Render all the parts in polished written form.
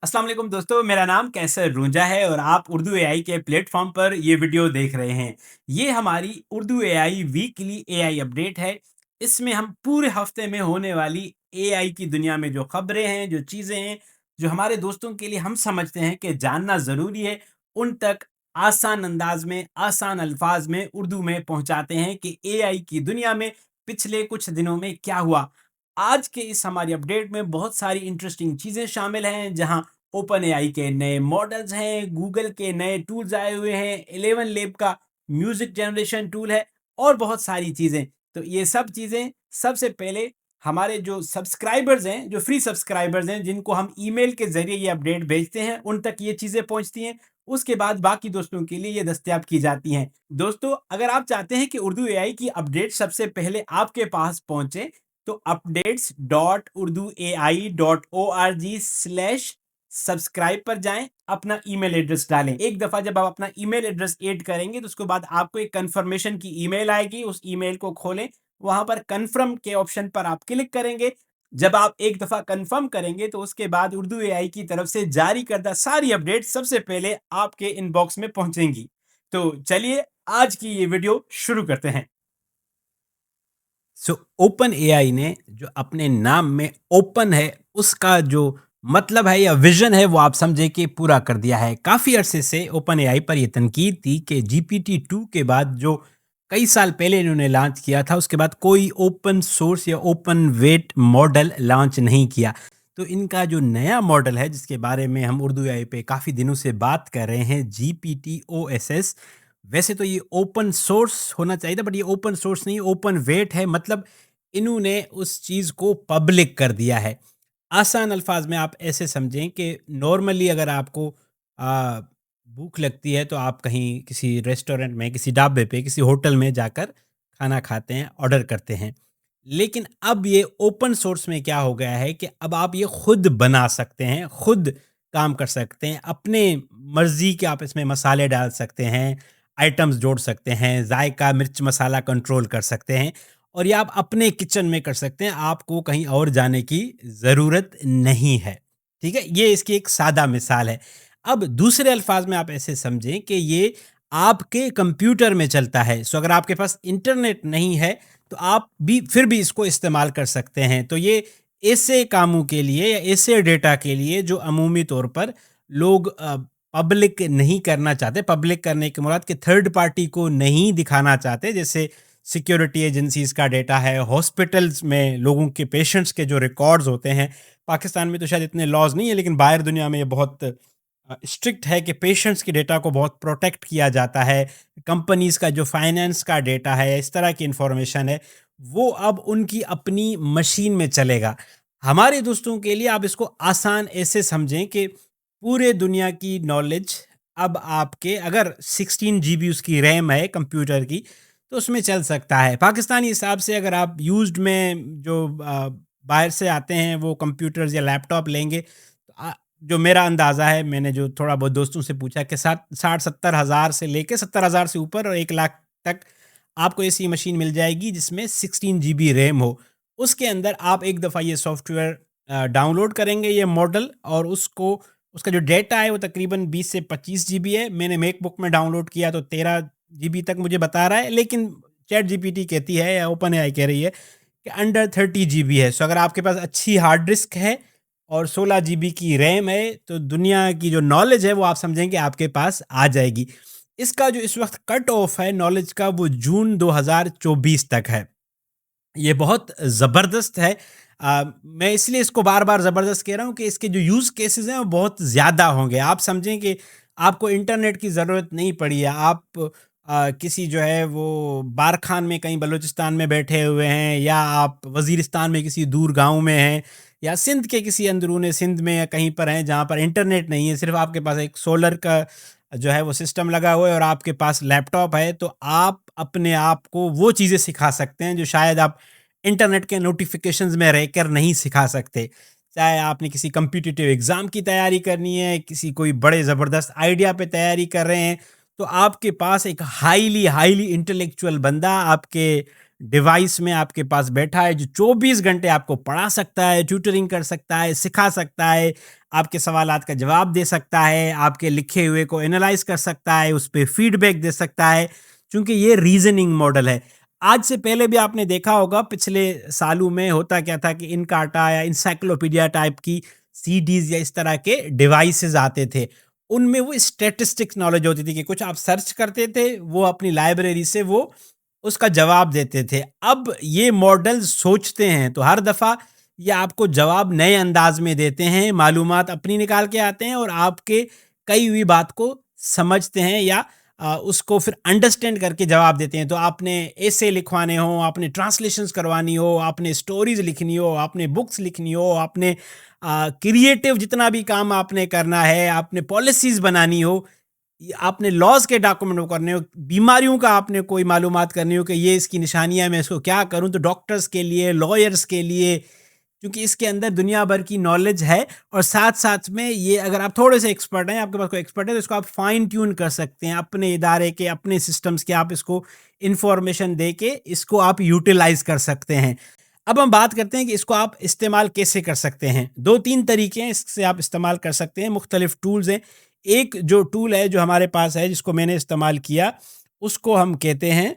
अस्सलाम वालेकुम दोस्तों, मेरा नाम कैसर रूंजा है और आप उर्दू एआई के प्लेटफॉर्म पर ये वीडियो देख रहे हैं। ये हमारी Urdu AI weekly AI update है। इसमें हम पूरे हफ्ते में होने वाली एआई की दुनिया में जो खबरें हैं, जो चीज़ें हैं, जो हमारे दोस्तों के लिए हम समझते हैं कि जानना ज़रूरी है, उन तक आसान अंदाज में, आसान अल्फाज में, उर्दू में पहुंचाते हैं कि एआई की दुनिया में पिछले कुछ दिनों में क्या हुआ। आज के इस हमारी अपडेट में बहुत सारी इंटरेस्टिंग चीज़ें शामिल हैं, जहां ओपन एआई के नए मॉडल्स हैं, गूगल के नए टूल्स आए हुए हैं, 11 लैब का म्यूजिक जनरेशन टूल है और बहुत सारी चीज़ें। तो ये सब चीज़ें सबसे पहले हमारे जो सब्सक्राइबर्स हैं, जो फ्री सब्सक्राइबर्स हैं, जिनको हम ईमेल के ज़रिए ये अपडेट भेजते हैं, उन तक ये चीज़ें पहुँचती हैं। उसके बाद बाकी दोस्तों के लिए ये दस्तयाब की जाती हैं। दोस्तों, अगर आप चाहते हैं कि उर्दू एआई की अपडेट सबसे पहले आपके पास पहुँचे, तो updates.urduai.org/सब्सक्राइब पर जाएं, अपना ईमेल एड्रेस डालें। एक दफा जब आप अपना ईमेल एड्रेस ऐड करेंगे तो उसके बाद आपको एक कंफर्मेशन की ईमेल आएगी। उस ईमेल को खोलें, वहां पर कंफर्म के ऑप्शन पर आप क्लिक करेंगे। जब आप एक दफा कंफर्म करेंगे तो उसके बाद उर्दू एआई की तरफ से जारी करदा सारी अपडेट सबसे पहले आपके इनबॉक्स में पहुंचेंगी। तो चलिए आज की ये वीडियो शुरू करते हैं। सो ओपन एआई ने जो अपने नाम में ओपन है, उसका जो मतलब है या विजन है, वो आप समझे कि पूरा कर दिया है। काफ़ी अरसे से ओपन एआई पर ये तनकीद थी कि जीपीटी 2 के बाद जो कई साल पहले इन्होंने लॉन्च किया था, उसके बाद कोई ओपन सोर्स या ओपन वेट मॉडल लॉन्च नहीं किया। तो इनका जो नया मॉडल है, जिसके बारे में हम उर्दू एआई पे काफ़ी दिनों से बात कर रहे हैं, जीपीटी OSS। वैसे तो ये ओपन सोर्स होना चाहिए था, बट ये ओपन सोर्स नहीं, ओपन वेट है। मतलब इन्होंने उस चीज़ को पब्लिक कर दिया है। आसान अल्फाज में आप ऐसे समझें कि नॉर्मली अगर आपको आ, भूख लगती है तो आप कहीं किसी रेस्टोरेंट में, किसी ढाबे पे, किसी होटल में जाकर खाना खाते हैं, ऑर्डर करते हैं। लेकिन अब ये ओपन सोर्स में क्या हो गया है कि अब आप ये खुद बना सकते हैं, खुद काम कर सकते हैं, अपने मर्जी के आप इसमें मसाले डाल सकते हैं, आइटम्स जोड़ सकते हैं, जायका, मिर्च, मसाला कंट्रोल कर सकते हैं और ये आप अपने किचन में कर सकते हैं, आपको कहीं और जाने की ज़रूरत नहीं है। ठीक है? ये इसकी एक सादा मिसाल है। अब दूसरे अल्फाज में आप ऐसे समझें कि ये आपके कंप्यूटर में चलता है। सो अगर आपके पास इंटरनेट नहीं है, तो आप भी फिर भी इसको इस्तेमाल कर सकते हैं। तो ये ऐसे कामों के लिए या ऐसे डेटा के लिए जो अमूमी तौर पर लोग पब्लिक नहीं करना चाहते, पब्लिक करने के मुराद कि थर्ड पार्टी को नहीं दिखाना चाहते, जैसे सिक्योरिटी एजेंसीज का डेटा है, हॉस्पिटल्स में लोगों के, पेशेंट्स के जो रिकॉर्ड्स होते हैं। पाकिस्तान में तो शायद इतने लॉज नहीं है, लेकिन बाहर दुनिया में ये बहुत स्ट्रिक्ट है कि पेशेंट्स के डेटा को बहुत प्रोटेक्ट किया जाता है। कंपनीज का जो फाइनेंस का डेटा है, इस तरह की इंफॉर्मेशन है, वो अब उनकी अपनी मशीन में चलेगा। हमारे दोस्तों के लिए आप इसको आसान ऐसे समझें कि पूरे दुनिया की नॉलेज अब आपके, अगर 16 GB उसकी रैम है कंप्यूटर की, तो उसमें चल सकता है। पाकिस्तानी हिसाब से अगर आप यूज्ड में जो बाहर से आते हैं वो कंप्यूटर्स या लैपटॉप लेंगे, तो जो मेरा अंदाज़ा है, मैंने जो थोड़ा बहुत दोस्तों से पूछा कि 60-70 हज़ार से लेके 70 हज़ार से ऊपर और 1 लाख तक आपको ऐसी मशीन मिल जाएगी जिसमें 16 GB रैम हो। उसके अंदर आप एक दफ़ा ये सॉफ्टवेयर डाउनलोड करेंगे, ये मॉडल, और उसको, उसका जो डेटा है वो तकरीबन 20 से 25 GB है। मैंने मैकबुक में डाउनलोड किया तो 13 GB तक मुझे बता रहा है, लेकिन चैट जीपीटी कहती है या ओपन एआई कह रही है कि अंडर 30 GB है। सो अगर आपके पास अच्छी हार्ड डिस्क है और 16 GB की रैम है, तो दुनिया की जो नॉलेज है वो आप समझेंगे आपके पास आ जाएगी। इसका जो इस वक्त कट ऑफ है नॉलेज का, वो जून 2024 तक है। ये बहुत ज़बरदस्त है। मैं इसलिए इसको बार-बार ज़बरदस्त कह रहा हूँ कि इसके जो यूज़ केसेज़ हैं वो बहुत ज़्यादा होंगे। आप समझें कि आपको इंटरनेट की ज़रूरत नहीं पड़ी है। आप किसी जो है वो बारखान में कहीं बलूचिस्तान में बैठे हुए हैं, या आप वज़ीरिस्तान में किसी दूर गाँव में हैं, या सिंध के किसी अंदरूने सिंध में या कहीं पर हैं जहाँ पर इंटरनेट नहीं है, सिर्फ़ आपके पास एक सोलर का जो है वो सिस्टम लगा हुआ है और आपके पास लैपटॉप है, तो आप अपने आप को वो चीज़ें सिखा सकते हैं जो शायद आप इंटरनेट के नोटिफिकेशंस में रहकर नहीं सिखा सकते। चाहे आपने किसी कॉम्पिटिटिव एग्ज़ाम की तैयारी करनी है, किसी कोई बड़े ज़बरदस्त आइडिया पे तैयारी कर रहे हैं, तो आपके पास एक हाईली हाईली इंटेलेक्चुअल बंदा आपके डिवाइस में आपके पास बैठा है, जो 24 घंटे आपको पढ़ा सकता है, ट्यूटरिंग कर सकता है, सिखा सकता है, आपके सवालात का जवाब दे सकता है, आपके लिखे हुए को एनालाइज़ कर सकता है, उस पे फीडबैक दे सकता है, चूँकि ये रीज़निंग मॉडल है। आज से पहले भी आपने देखा होगा पिछले सालों में होता क्या था कि इनकाटा या एनसाइक्लोपीडिया टाइप की सीडीज़ या इस तरह के डिवाइसेज़ आते थे। उनमें वो स्टैटिस्टिक्स नॉलेज होती थी कि कुछ आप सर्च करते थे, वो अपनी लाइब्रेरी से वो उसका जवाब देते थे। अब ये मॉडल सोचते हैं, तो हर दफ़ा ये आपको जवाब नए अंदाज़ में देते हैं, मालूमात अपनी निकाल के आते हैं और आपके कही हुई बात को समझते हैं या उसको फिर अंडरस्टैंड करके जवाब देते हैं। तो आपने एसे लिखवाने हो, आपने ट्रांसलेशंस करवानी हो, आपने स्टोरीज़ लिखनी हो, आपने बुक्स लिखनी हो, आपने क्रिएटिव जितना भी काम आपने करना है, आपने पॉलिसीज़ बनानी हो, आपने लॉज के डॉक्यूमेंट वो करने हो, बीमारियों का आपने कोई मालूमात करनी हो कि ये इसकी निशानियाँ, मैं इसको क्या करूँ, तो डॉक्टर्स के लिए, लॉयर्स के लिए, क्योंकि इसके अंदर दुनिया भर की नॉलेज है। और साथ साथ में ये अगर आप थोड़े से एक्सपर्ट हैं, आपके पास कोई एक्सपर्ट है, तो इसको आप फाइन ट्यून कर सकते हैं अपने इदारे के, अपने सिस्टम्स के, आप इसको इंफॉर्मेशन दे के इसको आप यूटिलाइज कर सकते हैं। अब हम बात करते हैं कि इसको आप इस्तेमाल कैसे कर सकते हैं। दो तीन तरीके हैं इससे आप इस्तेमाल कर सकते हैं, मुख्तलिफ टूल्स हैं। एक जो टूल है जो हमारे पास है, जिसको मैंने इस्तेमाल किया, उसको हम कहते हैं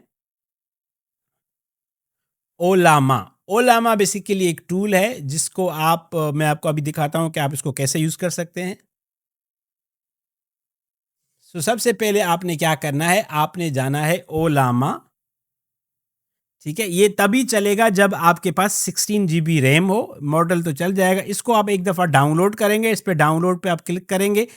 ओलामा। ओलामा बेसिकली एक टूल है जिसको मैं आपको अभी दिखाता हूँ कि आप इसको कैसे यूज़ कर सकते हैं। तो सबसे पहले आपने क्या करना है, आपने जाना है ओलामा। ठीक है, ये तभी चलेगा जब आपके पास 16 जीबी रैम हो, मॉडल तो चल जाएगा। इसको आप एक दफ़ा डाउनलोड करेंगे, इस पे डाउनलोड पे आप क्लिक करेंगे,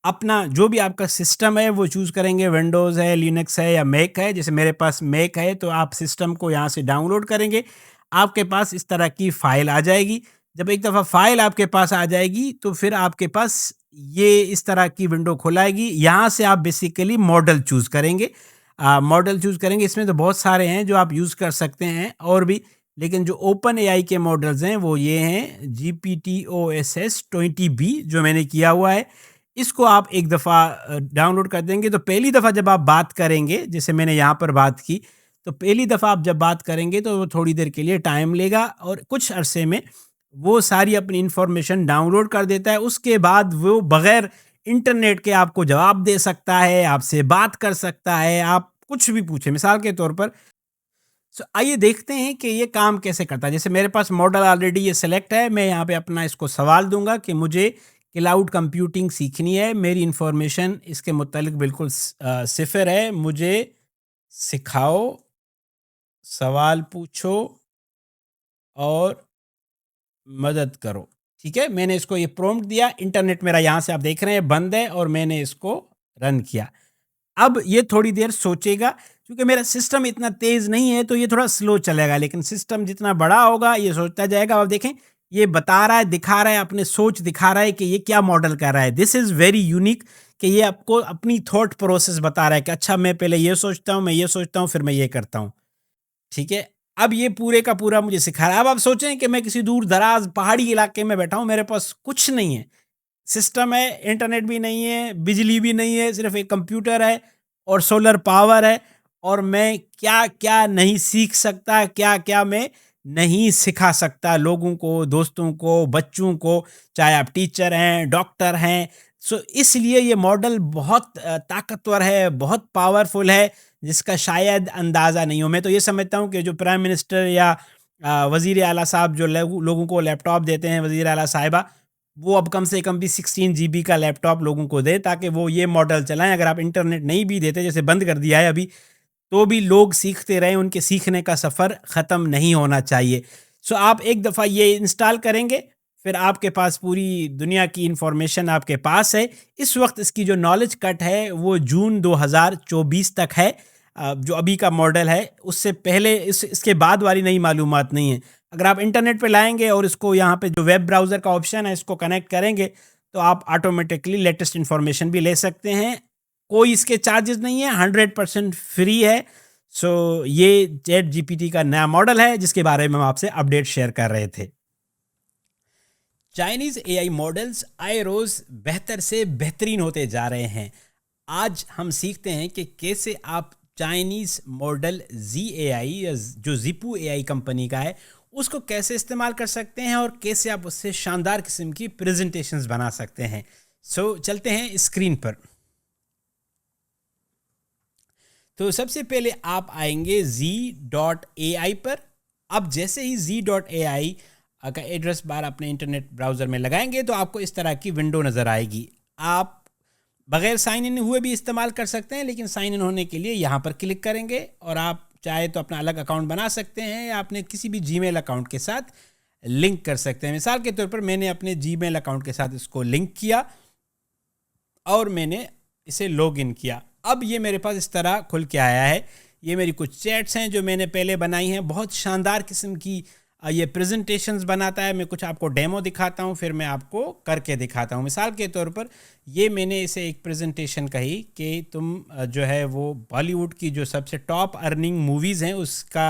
अपना जो भी आपका सिस्टम है वो चूज़ करेंगे, विंडोज़ है, लिनक्स है या मैक है। जैसे मेरे पास मैक है, तो आप सिस्टम को यहाँ से डाउनलोड करेंगे, आपके पास इस तरह की फ़ाइल आ जाएगी। जब एक दफ़ा फ़ाइल आपके पास आ जाएगी, तो फिर आपके पास ये इस तरह की विंडो खुल आएगी। यहाँ से आप बेसिकली मॉडल चूज़ करेंगे। मॉडल चूज़ करेंगे, इसमें तो बहुत सारे हैं जो आप यूज़ कर सकते हैं और भी, लेकिन जो ओपन एआई के मॉडल्स हैं वो ये हैं GPT-OSS-20B जो मैंने किया हुआ है। इसको आप एक दफ़ा डाउनलोड कर देंगे, तो पहली दफ़ा जब आप बात करेंगे, जैसे मैंने यहाँ पर बात की, तो पहली दफ़ा आप जब बात करेंगे तो वो थोड़ी देर के लिए टाइम लेगा और कुछ अरसे में वो सारी अपनी इन्फॉर्मेशन डाउनलोड कर देता है। उसके बाद वो बग़ैर इंटरनेट के आपको जवाब दे सकता है, आपसे बात कर सकता है, आप कुछ भी पूछें, मिसाल के तौर पर। आइए देखते हैं कि ये काम कैसे करता है। जैसे मेरे पास मॉडल ऑलरेडी ये सेलेक्ट है, मैं यहाँ पे अपना इसको सवाल दूंगा कि मुझे क्लाउड कंप्यूटिंग सीखनी है, मेरी इंफॉर्मेशन इसके मुतालिक बिल्कुल सिफर है, मुझे सिखाओ, सवाल पूछो और मदद करो। ठीक है, मैंने इसको ये प्रॉम्प्ट दिया, इंटरनेट मेरा यहाँ से आप देख रहे हैं बंद है और मैंने इसको रन किया। अब ये थोड़ी देर सोचेगा, क्योंकि मेरा सिस्टम इतना तेज़ नहीं है तो ये थोड़ा स्लो चलेगा, लेकिन सिस्टम जितना बड़ा होगा ये सोचता जाएगा। अब देखें, ये बता रहा है, दिखा रहा है, अपने सोच दिखा रहा है कि ये क्या मॉडल कर रहा है। दिस इज़ वेरी यूनिक कि ये आपको अपनी थॉट प्रोसेस बता रहा है कि अच्छा मैं पहले ये सोचता हूँ, मैं ये सोचता हूँ, फिर मैं ये करता हूँ। ठीक है, अब ये पूरे का पूरा मुझे सिखा रहा है। अब आप सोचें कि मैं किसी दूर दराज पहाड़ी इलाके में बैठा हूँ, मेरे पास कुछ नहीं है, सिस्टम है, इंटरनेट भी नहीं है, बिजली भी नहीं है, सिर्फ एक कंप्यूटर है और सोलर पावर है, और मैं क्या-क्या नहीं सीख सकता, क्या-क्या मैं नहीं सिखा सकता लोगों को, दोस्तों को, बच्चों को, चाहे आप टीचर हैं, डॉक्टर हैं। इसलिए ये मॉडल बहुत ताकतवर है, बहुत पावरफुल है, जिसका शायद अंदाज़ा नहीं हो। मैं तो ये समझता हूँ कि जो प्राइम मिनिस्टर या वज़ीर आला साहब जो लोगों को लैपटॉप देते हैं, वज़ीर आला साहिबा, वो अब कम से कम भी 16 जीबी का लैपटॉप लोगों को दें, ताकि वो ये मॉडल चलाएँ। अगर आप इंटरनेट नहीं भी देते, जैसे बंद कर दिया है अभी, तो भी लोग सीखते रहें, उनके सीखने का सफ़र ख़त्म नहीं होना चाहिए। आप एक दफ़ा ये इंस्टॉल करेंगे, फिर आपके पास पूरी दुनिया की इन्फॉर्मेशन आपके पास है। इस वक्त इसकी जो नॉलेज कट है वो जून 2024 तक है। जो अभी का मॉडल है, उससे पहले इसके बाद वाली नई मालूमात नहीं है। अगर आप इंटरनेट पे लाएंगे और इसको यहाँ पे जो वेब ब्राउज़र का ऑप्शन है इसको कनेक्ट करेंगे, तो आप ऑटोमेटिकली लेटेस्ट इन्फॉर्मेशन भी ले सकते हैं। कोई इसके चार्जेस नहीं है, 100% फ्री है। ये चैट जीपीटी का नया मॉडल है जिसके बारे में हम आपसे अपडेट शेयर कर रहे थे। चाइनीज एआई मॉडल्स आए रोज बेहतर से बेहतरीन होते जा रहे हैं। आज हम सीखते हैं कि कैसे आप चाइनीज़ मॉडल ZAI या जो Zippo AI कंपनी का है उसको कैसे इस्तेमाल कर सकते हैं और कैसे आप उससे शानदार किस्म की प्रेजेंटेशंस बना सकते हैं। सो चलते हैं स्क्रीन पर। तो सबसे पहले आप आएंगे Z.ai पर। अब जैसे ही Z.ai का एड्रेस बार अपने इंटरनेट ब्राउज़र में लगाएंगे तो आपको इस तरह की विंडो नज़र आएगी। आप बगैर साइन इन हुए भी इस्तेमाल कर सकते हैं, लेकिन साइन इन होने के लिए यहाँ पर क्लिक करेंगे और आप चाहे तो अपना अलग अकाउंट बना सकते हैं या अपने किसी भी जीमेल अकाउंट के साथ लिंक कर सकते हैं। मिसाल के तौर पर मैंने अपने जीमेल अकाउंट के साथ इसको लिंक किया और मैंने इसे लॉग इन किया। अब ये मेरे पास इस तरह खुल के आया है। ये मेरी कुछ चैट्स हैं जो मैंने पहले बनाई हैं। बहुत शानदार किस्म की ये प्रेजेंटेशंस बनाता है। मैं कुछ आपको डेमो दिखाता हूँ, फिर मैं आपको करके दिखाता हूँ। मिसाल के तौर पर ये मैंने इसे एक प्रेजेंटेशन कही कि तुम जो है वो बॉलीवुड की जो सबसे टॉप अर्निंग मूवीज़ हैं उसका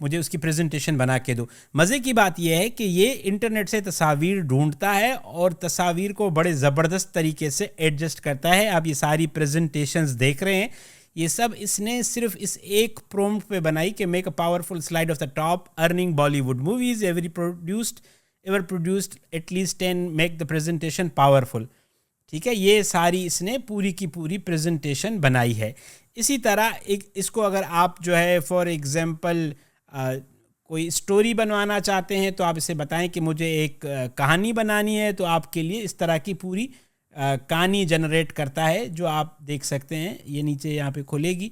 मुझे उसकी प्रेजेंटेशन बना के दो। मज़े की बात यह है कि ये इंटरनेट से तस्वीर ढूंढता है और तस्वीर को बड़े ज़बरदस्त तरीके से एडजस्ट करता है। आप ये सारी प्रेजेंटेशंस देख रहे हैं, ये सब इसने सिर्फ इस एक प्रॉम्प्ट पे बनाई कि make a powerful slide of the top earning Bollywood movies ever produced at least 10 make the presentation powerful. ठीक है, ये सारी इसने पूरी की पूरी प्रेजेंटेशन बनाई है। इसी तरह इसको अगर आप जो है फॉर एग्जांपल कोई स्टोरी बनवाना चाहते हैं तो आप इसे बताएं कि मुझे एक कहानी बनानी है, तो आपके लिए इस तरह की पूरी कहानी जनरेट करता है जो आप देख सकते हैं। ये नीचे यहाँ पे खुलेगी।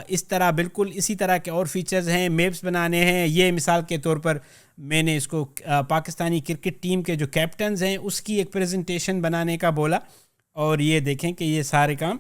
इस तरह बिल्कुल इसी तरह के और फीचर्स हैं। मैप्स बनाने हैं। ये मिसाल के तौर पर मैंने इसको पाकिस्तानी क्रिकेट टीम के जो कैप्टन्स हैं उसकी एक प्रेजेंटेशन बनाने का बोला और ये देखें कि ये सारे काम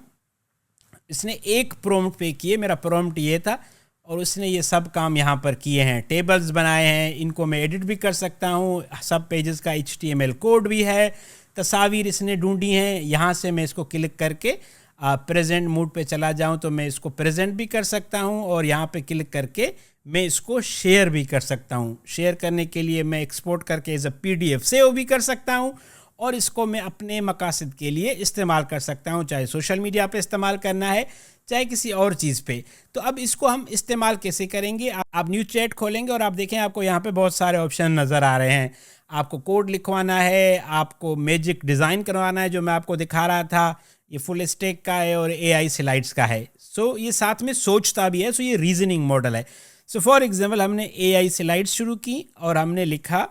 इसने एक प्रॉम्प्ट पे किए। मेरा प्रॉम्प्ट ये था और उसने ये सब काम यहाँ पर किए हैं। टेबल्स बनाए हैं, इनको मैं एडिट भी कर सकता हूँ। सब पेजेस का HTML कोड भी है। तस्वीर इसने ढूंढी हैं। यहाँ से मैं इसको क्लिक करके प्रेजेंट मोड पे चला जाऊँ तो मैं इसको प्रेजेंट भी कर सकता हूँ और यहाँ पे क्लिक करके मैं इसको शेयर भी कर सकता हूँ। शेयर करने के लिए मैं एक्सपोर्ट करके एज अ PDF सेव भी कर सकता हूँ और इसको मैं अपने मकासद के लिए इस्तेमाल कर सकता हूँ, चाहे सोशल मीडिया पे इस्तेमाल करना है चाहे किसी और चीज़ पे। तो अब इसको हम इस्तेमाल कैसे करेंगे? आप न्यू चैट खोलेंगे और आप देखें आपको यहाँ पे बहुत सारे ऑप्शन नज़र आ रहे हैं। आपको कोड लिखवाना है, आपको मैजिक डिज़ाइन करवाना है जो मैं आपको दिखा रहा था, ये फुल स्टैक का है और AI स्लाइड्स का है। सो ये साथ में सोचता भी है। सो ये रीजनिंग मॉडल है। सो फॉर एग्जांपल हमने AI स्लाइड्स शुरू की और हमने लिखा,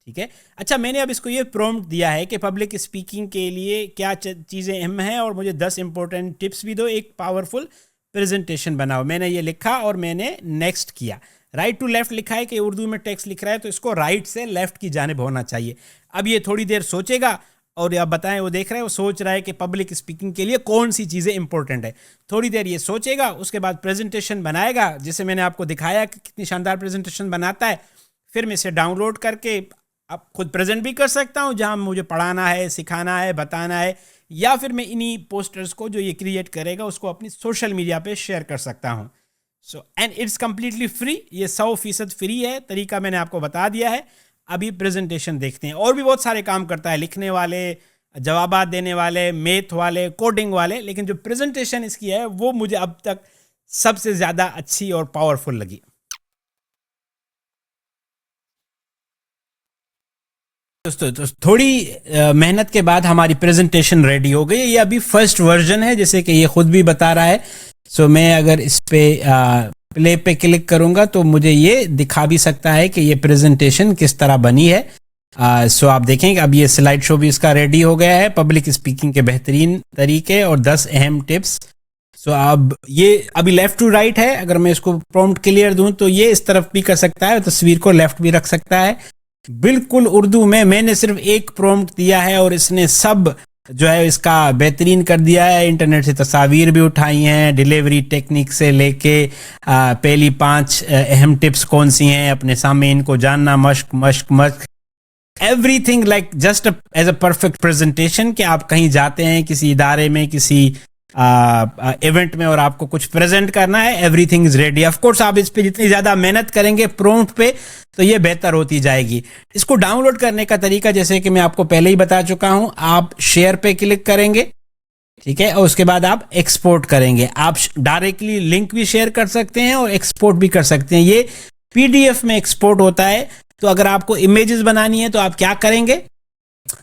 ठीक है। अच्छा, मैंने अब इसको ये प्रॉम्प्ट दिया है कि पब्लिक स्पीकिंग के लिए क्या चीज़ें अहम हैं और मुझे 10 इंपॉर्टेंट टिप्स भी दो, एक पावरफुल प्रेजेंटेशन बनाओ। मैंने ये लिखा और मैंने नेक्स्ट किया। राइट टू लेफ्ट लिखा है कि उर्दू में टेक्स्ट लिख रहा है तो इसको राइट से लेफ्ट की जानिब होना चाहिए। अब ये थोड़ी देर सोचेगा और आप बताएं, वो देख रहा है, वो सोच रहा है कि पब्लिक स्पीकिंग के लिए कौन सी चीज़ें इंपॉर्टेंट है। थोड़ी देर ये सोचेगा, उसके बाद प्रेजेंटेशन बनाएगा जिसे मैंने आपको दिखाया कि कितनी शानदार प्रेजेंटेशन बनाता है। फिर मैं इसे डाउनलोड करके अब खुद प्रेजेंट भी कर सकता हूँ जहाँ मुझे पढ़ाना है, सिखाना है, बताना है, या फिर मैं इन्हीं पोस्टर्स को जो ये क्रिएट करेगा उसको अपनी सोशल मीडिया पे शेयर कर सकता हूँ। So and it's completely free. ये 100% फ्री है। तरीका मैंने आपको बता दिया है। अभी प्रेजेंटेशन देखते हैं। और भी बहुत सारे काम करता है, लिखने वाले, जवाबात देने वाले, मैथ वाले, कोडिंग वाले, लेकिन जो प्रेजेंटेशन इसकी है वो मुझे अब तक सबसे ज़्यादा अच्छी और पावरफुल लगी। दोस्तों थोड़ी मेहनत के बाद हमारी प्रेजेंटेशन रेडी हो गई। ये अभी फर्स्ट वर्जन है जैसे कि ये खुद भी बता रहा है। सो मैं अगर इस पे प्ले पे क्लिक करूंगा तो मुझे ये दिखा भी सकता है कि ये प्रेजेंटेशन किस तरह बनी है। सो आप देखेंगे अब ये स्लाइड शो भी इसका रेडी हो गया है, पब्लिक स्पीकिंग के बेहतरीन तरीके और 10 अहम टिप्स। सो अब ये अभी लेफ्ट टू राइट है। अगर मैं इसको प्रॉम्प्ट क्लियर दूं तो ये इस तरफ भी कर सकता है, तस्वीर को लेफ्ट भी रख सकता है। बिल्कुल उर्दू में मैंने सिर्फ एक प्रॉम्प्ट दिया है और इसने सब जो है इसका बेहतरीन कर दिया है। इंटरनेट से तस्वीर भी उठाई हैं, डिलीवरी टेक्निक से लेके पहली 5 अहम टिप्स कौन सी हैं, अपने सामने इनको जानना, मश्क मश्क मश्क, everything like just as a perfect presentation. कि आप कहीं जाते हैं किसी इदारे में, किसी इवेंट में और आपको कुछ प्रेजेंट करना है, everything is ready. Of course आप इस पे जितनी ज़्यादा मेहनत करेंगे प्रॉम्प्ट पे तो ये बेहतर होती जाएगी। इसको डाउनलोड करने का तरीका जैसे कि मैं आपको पहले ही बता चुका हूं, आप शेयर पे क्लिक करेंगे ठीक है, और उसके बाद आप एक्सपोर्ट करेंगे। आप डायरेक्टली लिंक भी शेयर कर सकते हैं और एक्सपोर्ट भी कर सकते हैं। ये पीडीएफ में एक्सपोर्ट होता है। तो अगर आपको इमेजेस बनानी है तो आप क्या करेंगे?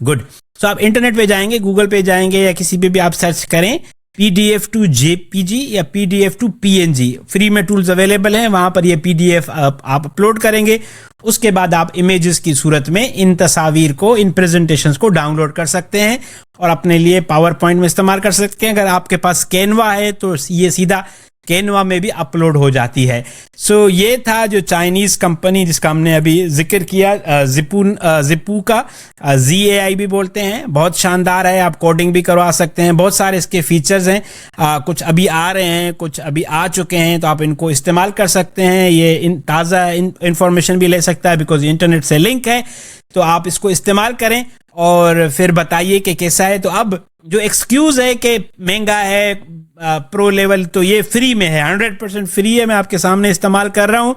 गुड। सो आप इंटरनेट पे जाएंगे, गूगल पे जाएंगे या किसी पे भी आप सर्च करें पीडीएफ टू जेपीजी या पीडीएफ टू पीएनजी। फ्री में टूल्स अवेलेबल हैं, वहां पर ये पीडीएफ आप अपलोड करेंगे। उसके बाद आप इमेजेस की सूरत में इन तस्वीर को, इन प्रेजेंटेशंस को डाउनलोड कर सकते हैं और अपने लिए पावर पॉइंट में इस्तेमाल कर सकते हैं। अगर आपके पास कैनवा है तो ये सीधा कैनवा में भी अपलोड हो जाती है। सो ये था जो चाइनीज़ कंपनी जिसका हमने अभी जिक्र किया, जिपू का, ZAI भी बोलते हैं। बहुत शानदार है, आप कोडिंग भी करवा सकते हैं। बहुत सारे इसके फीचर्स हैं, कुछ अभी आ रहे हैं, कुछ अभी आ चुके हैं, तो आप इनको इस्तेमाल कर सकते हैं। ये ताज़ा इंफॉर्मेशन भी ले सकता है बिकॉज इंटरनेट से लिंक है। तो आप इसको इस्तेमाल करें और फिर बताइए कि कैसा है। तो अब जो एक्सक्यूज़ है कि महंगा है प्रो लेवल, तो ये फ्री में है, 100% फ्री है। मैं आपके सामने इस्तेमाल कर रहा हूँ।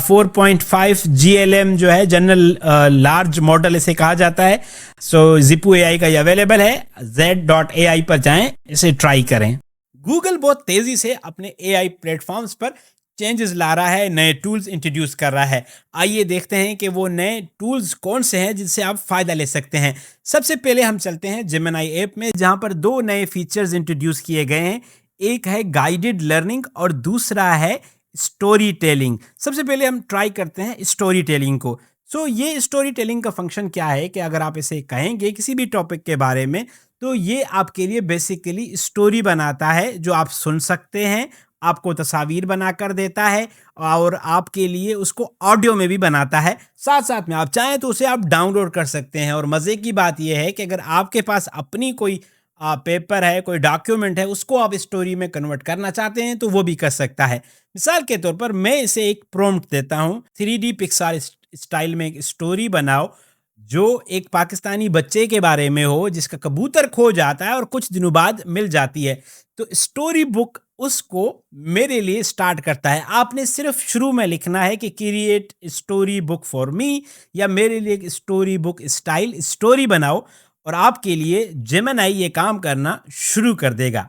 4.5 GLM जो है, जनरल लार्ज मॉडल इसे कहा जाता है। सो जिपू AI का ये अवेलेबल है। z.ai पर जाएं, इसे ट्राई करें। गूगल बहुत तेज़ी से अपने AI प्लेटफॉर्म्स पर चेंजेस ला रहा है, नए टूल्स इंट्रोड्यूस कर रहा है। आइए देखते हैं कि वो नए टूल्स कौन से हैं जिनसे आप फ़ायदा ले सकते हैं। सबसे पहले हम चलते हैं जेमिनी ऐप में, जहां पर दो नए फीचर्स इंट्रोड्यूस किए गए हैं। एक है गाइडेड लर्निंग और दूसरा है स्टोरी टेलिंग। सबसे पहले हम ट्राई करते हैं स्टोरी टेलिंग को। सो ये स्टोरी टेलिंग का फंक्शन क्या है कि अगर आप इसे कहेंगे किसी भी टॉपिक के बारे में, तो ये आपके लिए बेसिकली स्टोरी बनाता है जो आप सुन सकते हैं, आपको तस्वीर बनाकर देता है और आपके लिए उसको ऑडियो में भी बनाता है। साथ साथ में आप चाहें तो उसे आप डाउनलोड कर सकते हैं। और मज़े की बात यह है कि अगर आपके पास अपनी कोई पेपर है, कोई डॉक्यूमेंट है, उसको आप स्टोरी में कन्वर्ट करना चाहते हैं तो वो भी कर सकता है। मिसाल के तौर पर मैं इसे एक प्रॉम्प्ट देता हूँ, 3D पिक्सार स्टाइल में एक स्टोरी बनाओ जो एक पाकिस्तानी बच्चे के बारे में हो जिसका कबूतर खो जाता है और कुछ दिनों बाद मिल जाती है। तो स्टोरी बुक उसको मेरे लिए स्टार्ट करता है। आपने सिर्फ शुरू में लिखना है कि create story book for me, या मेरे लिए एक स्टोरी बुक स्टाइल स्टोरी बनाओ, और आपके लिए जेमिनी ये काम करना शुरू कर देगा।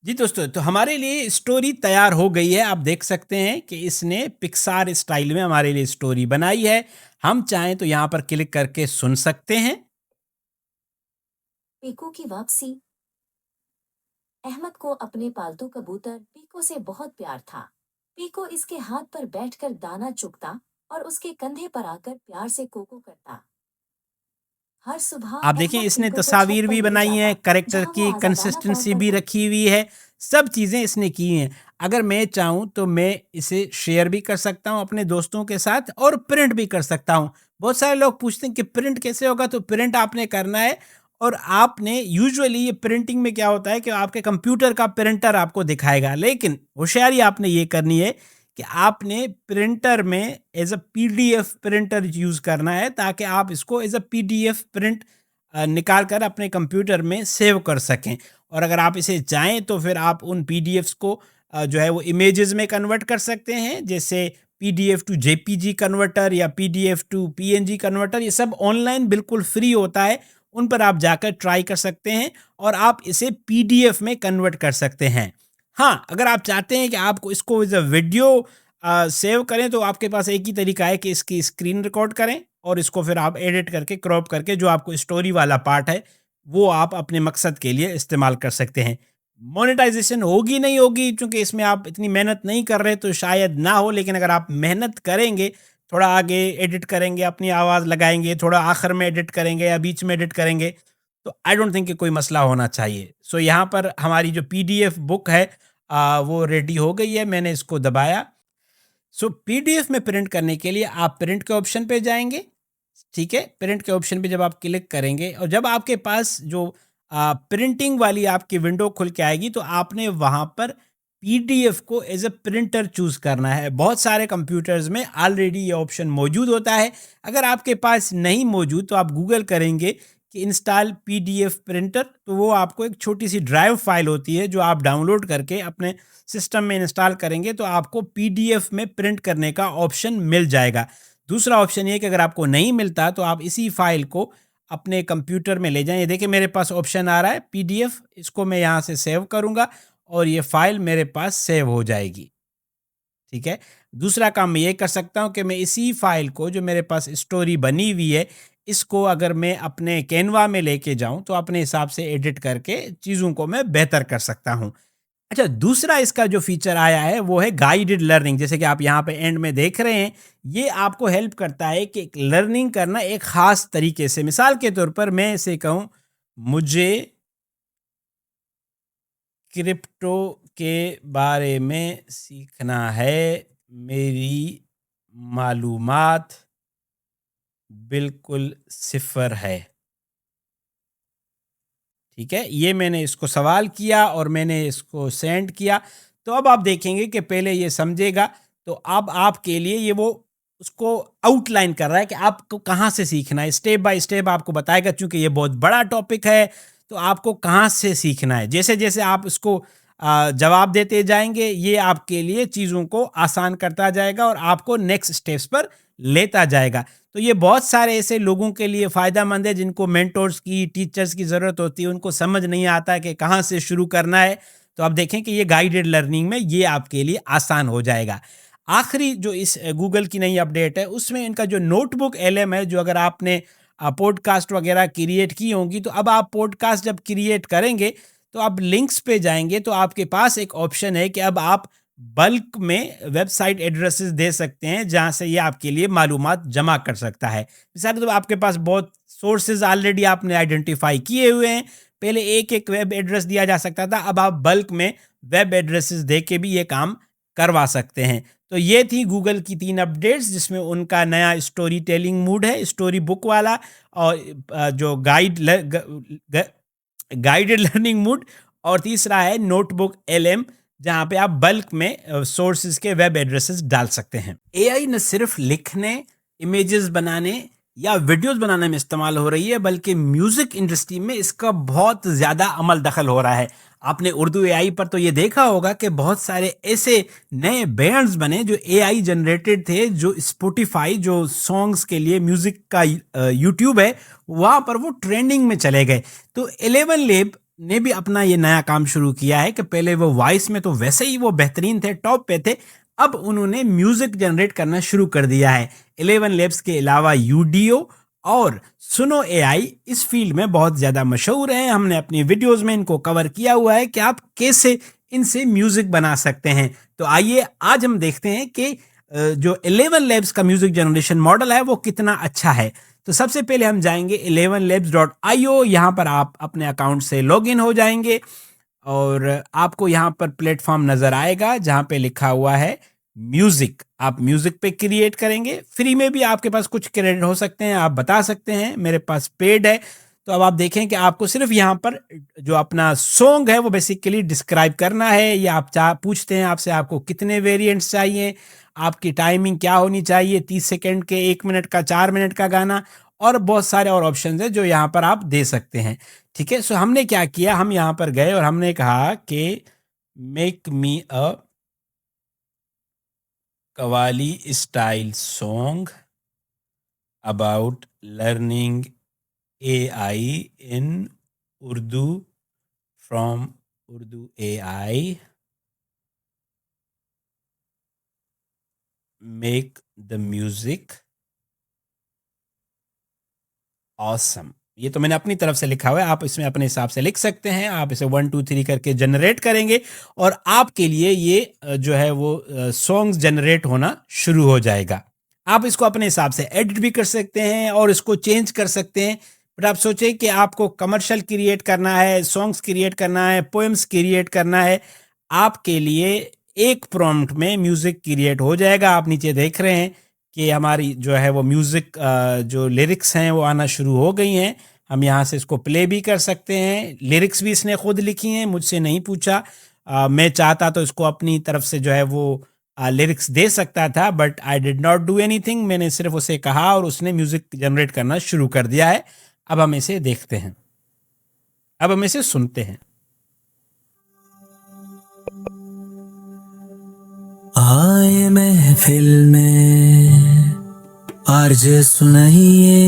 जी दोस्तों, तो हमारे लिए स्टोरी तैयार हो गई है। आप देख सकते हैं कि इसने पिक्सार स्टाइल में हमारे लिए स्टोरी बनाई है। हम चाहें तो यहाँ पर क्लिक करके सुन सकते हैं। पीकू की वापसी। अहमद को अपने पालतू कबूतर पीको से बहुत प्यार था। पीको इसके हाथ पर बैठकर दाना चुगता और उसके कंधे पर आकर प्यार से कोको करता। हर सुबह आप देखें, अहमद इसने पीको को छत तस्वीर पर भी ले बनाई है, जाता, करेक्टर जहां वो की आजा दाना कंसिस्टेंसी परोसकर भी रखी हुई है, सब चीज़ें इसने की हैं। अगर मैं चाहूँ तो मैं इसे शेयर भी कर सकता हूँ अपने दोस्तों के साथ और प्रिंट भी कर सकता हूँ। बहुत सारे लोग पूछते हैं कि प्रिंट कैसे होगा, तो प्रिंट आपने करना है। और आपने यूजुअली ये प्रिंटिंग में क्या होता है कि आपके कंप्यूटर का प्रिंटर आपको दिखाएगा, लेकिन होशियारी आपने ये करनी है कि आपने प्रिंटर में as a PDF printer use करना है, ताकि आप इसको एज अ पीडीएफ प्रिंट निकाल कर अपने कंप्यूटर में सेव कर सकें। और अगर आप इसे चाहें तो फिर आप उन पीडीएफ्स को जो है वो इमेजेस में कन्वर्ट कर सकते हैं, जैसे पीडीएफ टू जेपीजी कन्वर्टर या पीडीएफ टू पीएनजी कन्वर्टर। ये सब ऑनलाइन बिल्कुल फ्री होता है, उन पर आप जाकर ट्राई कर सकते हैं और आप इसे पीडीएफ में कन्वर्ट कर सकते हैं। हाँ, अगर आप चाहते हैं कि आपको इसको एज अ वीडियो सेव करें, तो आपके पास एक ही तरीका है कि इसकी स्क्रीन रिकॉर्ड करें और इसको फिर आप एडिट करके, क्रॉप करके, जो आपको स्टोरी वाला पार्ट है वो आप अपने मकसद के लिए इस्तेमाल कर सकते हैं। मोनेटाइजेशन होगी नहीं होगी, क्योंकि इसमें आप इतनी मेहनत नहीं कर रहे, तो शायद ना हो। लेकिन अगर आप मेहनत करेंगे, थोड़ा आगे एडिट करेंगे, अपनी आवाज़ लगाएंगे, थोड़ा आखिर में एडिट करेंगे या बीच में एडिट करेंगे, तो आई डोंट थिंक कि कोई मसला होना चाहिए। सो यहाँ पर हमारी जो पीडीएफ बुक है वो रेडी हो गई है। मैंने इसको दबाया। सो पीडीएफ में प्रिंट करने के लिए आप प्रिंट के ऑप्शन पे जाएंगे। ठीक है, प्रिंट के ऑप्शन पे जब आप क्लिक करेंगे और जब आपके पास जो प्रिंटिंग वाली आपकी विंडो खुल के आएगी, तो आपने वहाँ पर पीडीएफ को एज अ प्रिंटर चूज़ करना है। बहुत सारे कंप्यूटर्स में ऑलरेडी ये ऑप्शन मौजूद होता है। अगर आपके पास नहीं मौजूद तो आप गूगल करेंगे कि इंस्टॉल पीडीएफ प्रिंटर, तो वो आपको एक छोटी सी ड्राइव फाइल होती है जो आप डाउनलोड करके अपने सिस्टम में इंस्टॉल करेंगे, तो आपको पीडीएफ में प्रिंट करने का ऑप्शन मिल जाएगा। दूसरा ऑप्शन ये कि अगर आपको नहीं मिलता तो आप इसी फाइल को अपने कंप्यूटर में ले जाएं। ये देखिए मेरे पास ऑप्शन आ रहा है PDF, इसको मैं यहाँ से सेव करूँगा और ये फाइल मेरे पास सेव हो जाएगी। ठीक है। दूसरा काम मैं ये कर सकता हूँ कि मैं इसी फाइल को, जो मेरे पास स्टोरी बनी हुई है, इसको अगर मैं अपने कैनवा में लेके जाऊँ तो अपने हिसाब से एडिट करके चीज़ों को मैं बेहतर कर सकता हूँ। अच्छा, दूसरा इसका जो फीचर आया है वो है गाइडेड लर्निंग। जैसे कि आप यहाँ पे एंड में देख रहे हैं, ये आपको हेल्प करता है कि लर्निंग करना एक ख़ास तरीके से। मिसाल के तौर पर मैं इसे कहूँ, मुझे क्रिप्टो के बारे में सीखना है, मेरी मालूमात बिल्कुल सिफ़र है। ठीक है, ये मैंने इसको सवाल किया और मैंने इसको सेंड किया। तो अब आप देखेंगे कि पहले ये समझेगा, तो अब आपके लिए ये वो उसको आउटलाइन कर रहा है कि आपको कहाँ से सीखना है। स्टेप बाय स्टेप आपको बताएगा, चूंकि ये बहुत बड़ा टॉपिक है तो आपको कहाँ से सीखना है। जैसे जैसे आप उसको जवाब देते जाएंगे, ये आपके लिए चीज़ों को आसान करता जाएगा और आपको नेक्स्ट स्टेप्स पर लेता जाएगा। तो ये बहुत सारे ऐसे लोगों के लिए फ़ायदेमंद है जिनको मेंटोर्स की, टीचर्स की ज़रूरत होती है, उनको समझ नहीं आता कि कहाँ से शुरू करना है। तो आप देखें कि ये गाइडेड लर्निंग में ये आपके लिए आसान हो जाएगा। आखिरी जो इस गूगल की नई अपडेट है, उसमें इनका जो नोटबुक LM है, जो अगर आपने पॉडकास्ट वगैरह क्रिएट की होंगी, तो अब आप पॉडकास्ट जब क्रिएट करेंगे तो आप लिंक्स पे जाएंगे तो आपके पास एक ऑप्शन है कि अब आप बल्क में वेबसाइट एड्रेसेस दे सकते हैं, जहां से ये आपके लिए मालूमात जमा कर सकता है। मिसाल तो आपके पास बहुत सोर्सेज ऑलरेडी आपने आइडेंटिफाई किए हुए हैं। पहले एक एक वेब एड्रेस दिया जा सकता था, अब आप बल्क में वेब एड्रेसेस दे के भी ये काम करवा सकते हैं। तो ये थी गूगल की 3 अपडेट्स, जिसमें उनका नया स्टोरी टेलिंग मूड है, स्टोरी बुक वाला, और जो गाइडेड लर्निंग मूड, और तीसरा है नोटबुक LM, जहाँ पे आप बल्क में सोर्सेज के वेब एड्रेसेस डाल सकते हैं। AI न सिर्फ लिखने, इमेजेस बनाने या वीडियोस बनाने में इस्तेमाल हो रही है, बल्कि म्यूजिक इंडस्ट्री में इसका बहुत ज़्यादा अमल दखल हो रहा है। आपने उर्दू AI पर तो ये देखा होगा कि बहुत सारे ऐसे नए बैंड्स बने जो AI जनरेटेड थे, जो स्पॉटिफाई, जो सॉन्ग्स के लिए म्यूजिक का यूट्यूब है, वहाँ पर वो ट्रेंडिंग में चले गए। तो 11 लेब ने भी अपना ये नया काम शुरू किया है कि पहले वो वॉइस में तो वैसे ही वो बेहतरीन थे, टॉप पे थे, अब उन्होंने म्यूजिक जनरेट करना शुरू कर दिया है। 11 लेब्स के अलावा यूडियो और सुनो AI इस फील्ड में बहुत ज़्यादा मशहूर हैं। हमने अपनी वीडियोस में इनको कवर किया हुआ है कि आप कैसे इनसे म्यूजिक बना सकते हैं। तो आइए आज हम देखते हैं कि जो 11 लेब्स का म्यूजिक जनरेशन मॉडल है वो कितना अच्छा है। तो सबसे पहले हम जाएंगे 11labs.io। यहाँ पर आप अपने अकाउंट से लॉगिन हो जाएंगे और आपको यहाँ पर प्लेटफॉर्म नज़र आएगा जहाँ पे लिखा हुआ है म्यूजिक। आप म्यूजिक पे क्रिएट करेंगे। फ्री में भी आपके पास कुछ क्रेडिट हो सकते हैं, आप बता सकते हैं। मेरे पास पेड है। तो अब आप देखें कि आपको सिर्फ यहाँ पर जो अपना सॉन्ग है वो बेसिकली डिस्क्राइब करना है, या आप पूछते हैं आपसे आपको कितने वेरिएंट्स चाहिए, आपकी टाइमिंग क्या होनी चाहिए, 30 सेकंड के, 1 मिनट का, 4 मिनट का गाना, और बहुत सारे और ऑप्शंस हैं जो यहाँ पर आप दे सकते हैं। ठीक है, सो हमने क्या किया, हम यहाँ पर गए और हमने कहा कि make me a qawwali style song about learning AI in Urdu from Urdu AI. Make the music awesome. ये तो मैंने अपनी तरफ से लिखा हुआ है, आप इसमें अपने हिसाब से लिख सकते हैं। आप इसे 1 2 3 करके जनरेट करेंगे और आपके लिए ये जो है वो सॉन्ग्स जनरेट होना शुरू हो जाएगा। आप इसको अपने हिसाब से एडिट भी कर सकते हैं और इसको चेंज कर सकते हैं। बट आप सोचें कि आपको कमर्शियल क्रिएट करना है, सॉन्ग्स क्रिएट करना है, पोएम्स क्रिएट करना है, आपके लिए एक प्रॉम्प्ट में म्यूजिक क्रिएट हो जाएगा। आप नीचे देख रहे हैं कि हमारी जो है वो म्यूज़िक जो लिरिक्स हैं वो आना शुरू हो गई हैं। हम यहाँ से इसको प्ले भी कर सकते हैं। लिरिक्स भी इसने खुद लिखी हैं, मुझसे नहीं पूछा। मैं चाहता तो इसको अपनी तरफ से जो है वो लिरिक्स दे सकता था, but I did not do anything. मैंने सिर्फ उसे कहा और उसने म्यूज़िक जनरेट करना शुरू कर दिया है। अब हम इसे देखते हैं, अब हम इसे सुनते हैं। आए महफिल में अर्ज सुनाइए,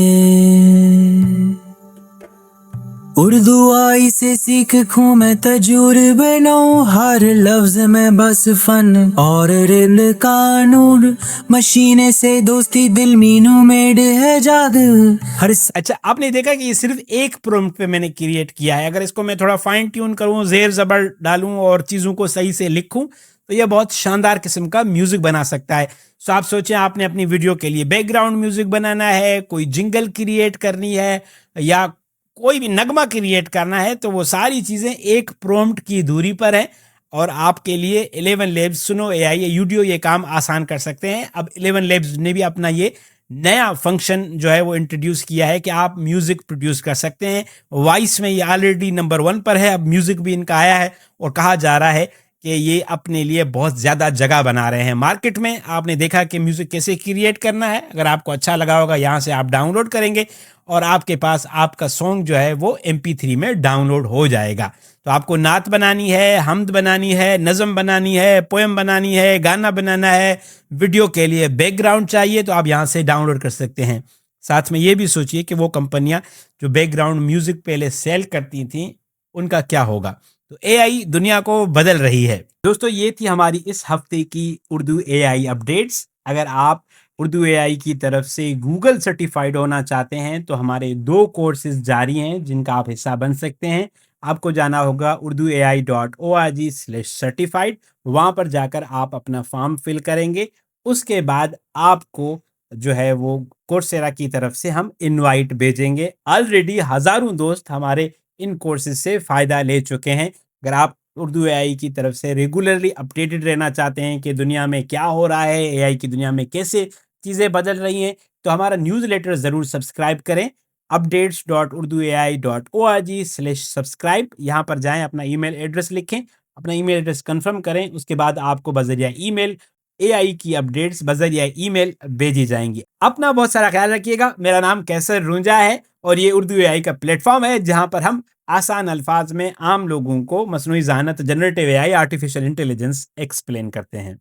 दुआई से सीखूं मैं तजुर्बे बनाऊं हर लफ्ज में बस फन और रिल कानून मशीने से दोस्ती दिल मीनू मेड है जादू हर अच्छा, आपने देखा कि ये सिर्फ एक प्रॉम्प्ट पे मैंने क्रिएट किया है। अगर इसको मैं थोड़ा फाइन ट्यून करूं, ज़ेर ज़बर डालूं और चीज़ों को सही से लिखूं, तो यह बहुत शानदार किस्म का म्यूजिक बना सकता है। सो आप सोचें, आपने अपनी वीडियो के लिए बैकग्राउंड म्यूजिक बनाना है, कोई जिंगल क्रिएट करनी है, या कोई भी नगमा क्रिएट करना है, तो वो सारी चीज़ें एक प्रॉम्प्ट की दूरी पर है। और आपके लिए 11 लेब्स, सुनो एआई, ये यूडियो ये काम आसान कर सकते हैं। अब 11 लेब्स ने भी अपना ये नया फंक्शन जो है वो इंट्रोड्यूस किया है कि आप म्यूजिक प्रोड्यूस कर सकते हैं। वॉइस में ये ऑलरेडी नंबर 1 पर है, अब म्यूजिक भी इनका आया है और कहा जा रहा है कि ये अपने लिए बहुत ज़्यादा जगह बना रहे हैं मार्केट में। आपने देखा कि म्यूजिक कैसे क्रिएट करना है। अगर आपको अच्छा लगा होगा, यहाँ से आप डाउनलोड करेंगे और आपके पास आपका सॉन्ग जो है वो MP3 में डाउनलोड हो जाएगा। तो आपको नात बनानी है, हम्द बनानी है, नज़म बनानी है, पोएम बनानी है, गाना बनाना है, वीडियो के लिए बैकग्राउंड चाहिए, तो आप यहाँ से डाउनलोड कर सकते हैं। साथ में ये भी सोचिए कि वो कंपनियां जो बैकग्राउंड म्यूजिक पहले सेल करती थी, उनका क्या होगा। तो एआई दुनिया को बदल रही है। दोस्तों, ये थी हमारी इस हफ्ते की उर्दू एआई अपडेट्स। अगर आप उर्दू एआई की तरफ से गूगल सर्टिफाइड होना चाहते हैं, तो हमारे 2 कोर्सेज जारी हैं जिनका आप हिस्सा बन सकते हैं। आपको जाना होगा urduai.org/certified। वहाँ पर जाकर आप अपना फॉर्म फिल करेंगे। उसके बाद आपको जो है वो कोर्सेरा की तरफ से हम इनवाइट भेजेंगे। ऑलरेडी हज़ारों दोस्त हमारे इन कोर्सेज से फ़ायदा ले चुके हैं। अगर आप उर्दू एआई की तरफ से रेगुलरली अपडेटेड रहना चाहते हैं कि दुनिया में क्या हो रहा है, एआई की दुनिया में कैसे चीज़ें बदल रही हैं, तो हमारा न्यूज़लेटर ज़रूर सब्सक्राइब करें। updates.urduai.org/subscribe, यहाँ पर जाएं, अपना ईमेल एड्रेस लिखें, अपना ईमेल एड्रेस कंफर्म करें। उसके बाद आपको बज़रिया ईमेल एआई की अपडेट्स बज़रिया ईमेल भेजी जाएंगी। अपना बहुत सारा ख्याल रखिएगा। मेरा नाम कैसर रुंजा है और ये उर्दू एआई का प्लेटफॉर्म है जहाँ पर हम आसान अल्फाज में आम लोगों को मसनूई ज़हानत, generative AI, artificial intelligence explain करते हैं।